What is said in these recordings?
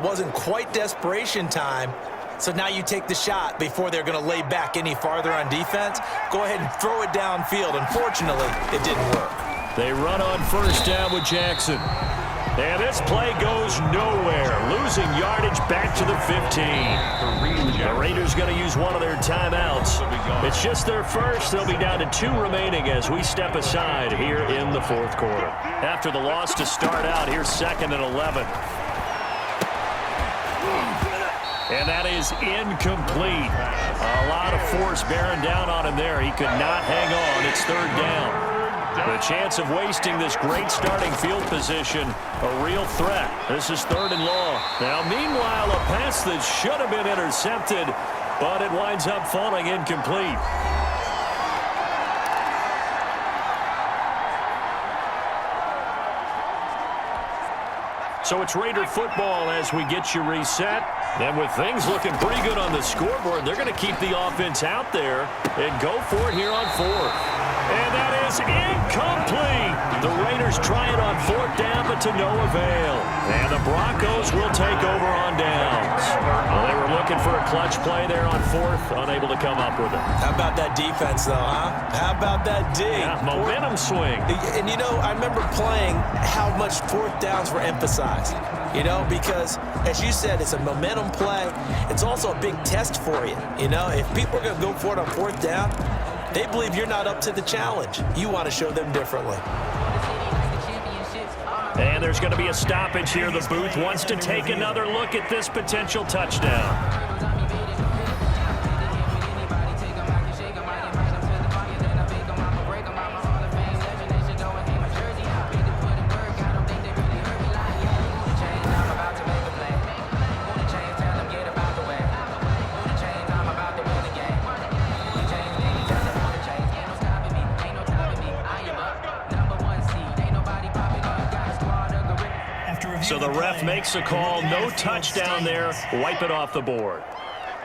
wasn't quite desperation time. So now you take the shot before they're going to lay back any farther on defense. Go ahead and throw it downfield. Unfortunately, it didn't work. They run on first down with Jackson. And this play goes nowhere. Losing yardage back to the 15. The Raiders going to use one of their timeouts. It's just their first. They'll be down to 2 remaining as we step aside here in the fourth quarter. After the loss to start out, here's 2nd and 11. And that is incomplete. A lot of force bearing down on him there. He could not hang on. It's 3rd down. The chance of wasting this great starting field position, a real threat. This is 3rd and long. Now, meanwhile, a pass that should have been intercepted, but it winds up falling incomplete. So it's Raider football as we get you reset. And with things looking pretty good on the scoreboard, they're going to keep the offense out there and go for it here on 4th. And that is incomplete. The Raiders try it on 4th down, but to no avail. And the Broncos will take over on downs. Well, they were looking for a clutch play there on 4th, unable to come up with it. How about that defense, though, huh? How about that D? Yeah, momentum swing. And, you know, I remember playing how much 4th downs were emphasized. You know, because, as you said, it's a momentum play. It's also a big test for you. You know, if people are going to go for it on 4th down, they believe you're not up to the challenge. You want to show them differently. And there's going to be a stoppage here. The booth wants to take another look at this potential touchdown. So the ref makes a call. No touchdown there. Wipe it off the board.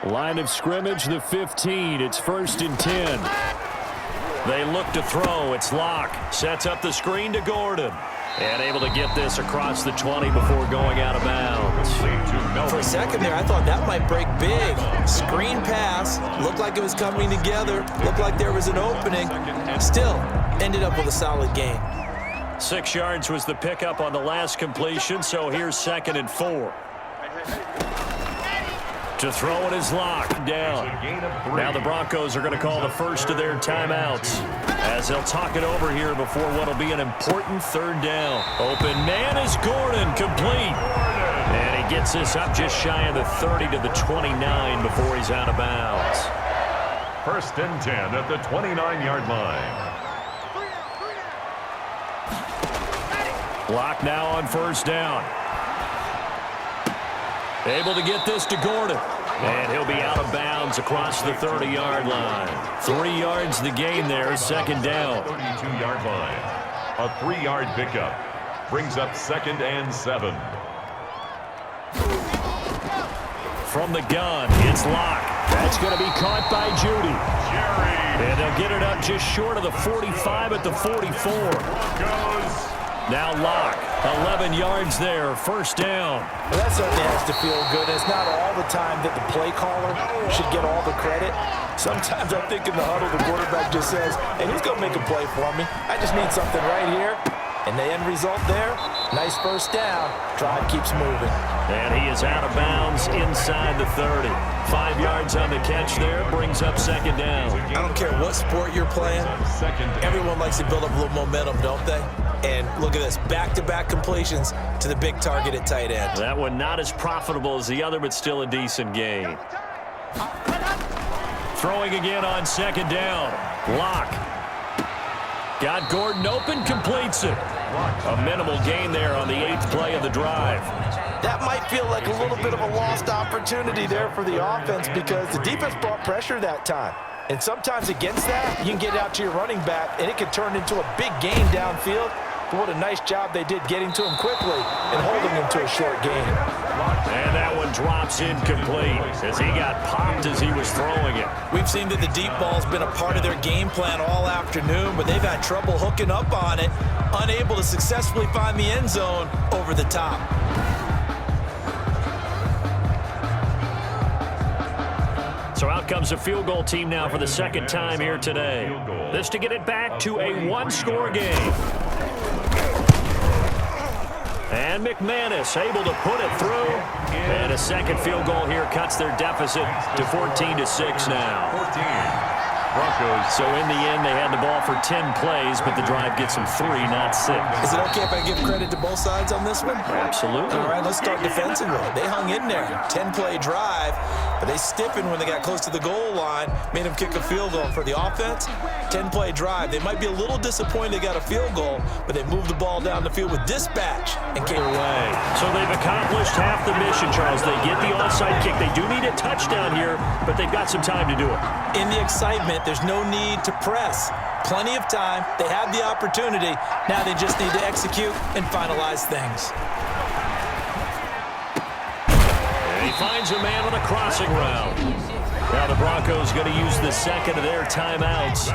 Line of scrimmage, the 15. It's 1st and 10. They look to throw. It's Locke. Sets up the screen to Gordon. And able to get this across the 20 before going out of bounds. For a second there, I thought that might break big. Screen pass. Looked like it was coming together. Looked like there was an opening. Still, ended up with a solid gain. 6 yards was the pickup on the last completion, so here's 2nd and 4. To throw it is locked down. Now the Broncos are going to call the first of their timeouts as they'll talk it over here before what will be an important 3rd down. Open man is Gordon, complete. And he gets this up just shy of the 30 to the 29 before he's out of bounds. 1st and 10 at the 29-yard line. Lock now on 1st down. Able to get this to Gordon. And he'll be out of bounds across the 30-yard line. 3 yards the gain there, 2nd down. 32-yard line. A 3-yard pickup. Brings up 2nd and 7. From the gun, it's Locke. That's going to be caught by Judy. And they'll get it up just short of the 45 at the 44. Now Locke, 11 yards there, 1st down. Well, that certainly has to feel good. It's not all the time that the play caller should get all the credit. Sometimes I think in the huddle, the quarterback just says, hey, who's going to make a play for me? I just need something right here. And the end result there, nice 1st down. Drive keeps moving. And he is out of bounds inside the 30. 5 yards on the catch there, brings up 2nd down. I don't care what sport you're playing. Everyone likes to build up a little momentum, don't they? And look at this, back-to-back completions to the big target at tight end. That one not as profitable as the other, but still a decent gain. Throwing again on 2nd down. Locke. Got Gordon open, completes it. A minimal gain there on the 8th play of the drive. That might feel like a little bit of a lost opportunity there for the offense because the defense brought pressure that time. And sometimes against that, you can get out to your running back, and it can turn into a big gain downfield. But what a nice job they did getting to him quickly and holding him to a short gain. And that one drops incomplete as he got popped as he was throwing it. We've seen that the deep ball's been a part of their game plan all afternoon, but they've had trouble hooking up on it, unable to successfully find the end zone over the top. So out comes a field goal team now for the second time here today. This to get it back to a one-score game. And McManus able to put it through. And a second field goal here cuts their deficit to 14-6 now. Broncos. So in the end, they had the ball for 10 plays, but the drive gets them 3, not 6. Is it okay if I give credit to both sides on this one? Absolutely. All right, let's start defensively. They hung in there. 10-play drive, but they stiffened when they got close to the goal line, made them kick a field goal. For the offense, 10-play drive. They might be a little disappointed they got a field goal, but they moved the ball down the field with dispatch and came away. So they've accomplished half the mission, Charles. They get the onside kick. They do need a touchdown here, but they've got some time to do it. In the excitement, there's no need to press. Plenty of time. They have the opportunity. Now they just need to execute and finalize things. And he finds a man on the crossing route. Now the Broncos going to use the second of their timeouts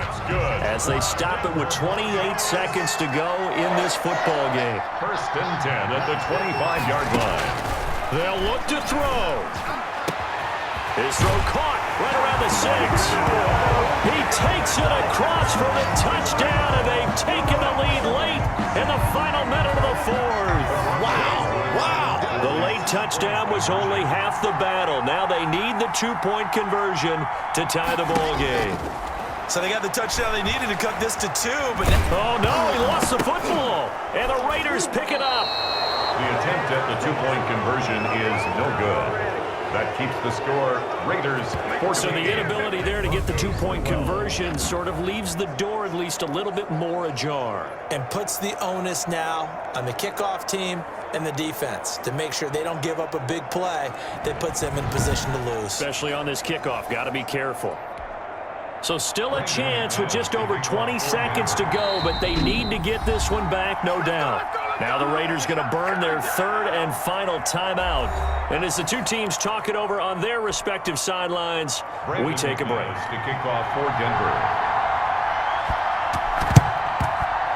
as they stop it with 28 seconds to go in this football game. 1st and 10 at the 25-yard line. They'll look to throw. His throw caught right around the 6. He takes it across for the touchdown, and they've taken the lead late in the final minute of the 4th. Wow. Wow. The late touchdown was only half the battle. Now they need the 2-point conversion to tie the ball game. So they got the touchdown they needed to cut this to 2, but... Oh, no, he lost the football, and the Raiders pick it up. The attempt at the 2-point conversion is no good. That keeps the score Raiders 14. So the inability there to get the 2-point conversion sort of leaves the door at least a little bit more ajar. And puts the onus now on the kickoff team and the defense to make sure they don't give up a big play that puts them in position to lose. Especially on this kickoff. Got to be careful. So still a chance with just over 20 seconds to go, but they need to get this one back, no doubt. Now the Raiders going to burn their 3rd and final timeout. And as the two teams talk it over on their respective sidelines, we take a break. To kick off for Denver.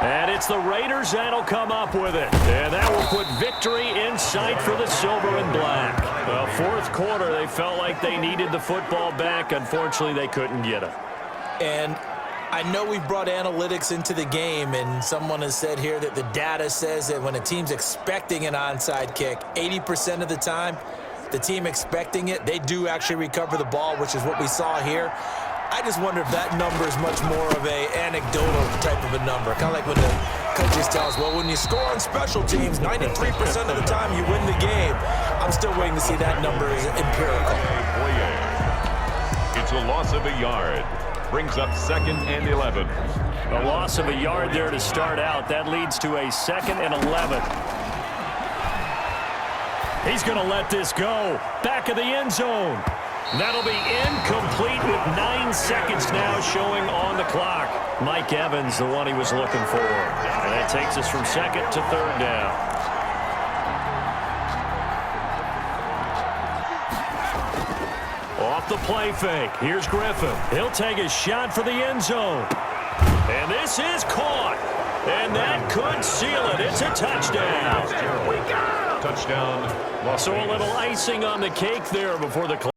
And it's the Raiders that'll come up with it. And that will put victory in sight for the silver and black. Well, 4th quarter, they felt like they needed the football back. Unfortunately, they couldn't get it. And I know we've brought analytics into the game, and someone has said here that the data says that when a team's expecting an onside kick, 80% of the time, the team expecting it, they do actually recover the ball, which is what we saw here. I just wonder if that number is much more of a anecdotal type of a number. Kind of like when the coaches tell us, well, when you score on special teams, 93% of the time you win the game. I'm still waiting to see that number is empirical. It's a loss of a yard. Brings up 2nd and 11. A loss of a yard there to start out. That leads to a 2nd and 11. He's going to let this go. Back of the end zone. That'll be incomplete with 9 seconds now showing on the clock. Mike Evans, the one he was looking for. And that takes us from 2nd to 3rd down. Off the play fake. Here's Griffin. He'll take a shot for the end zone. And this is caught. And that could seal it. It's a touchdown. Touchdown. So a little icing on the cake there before the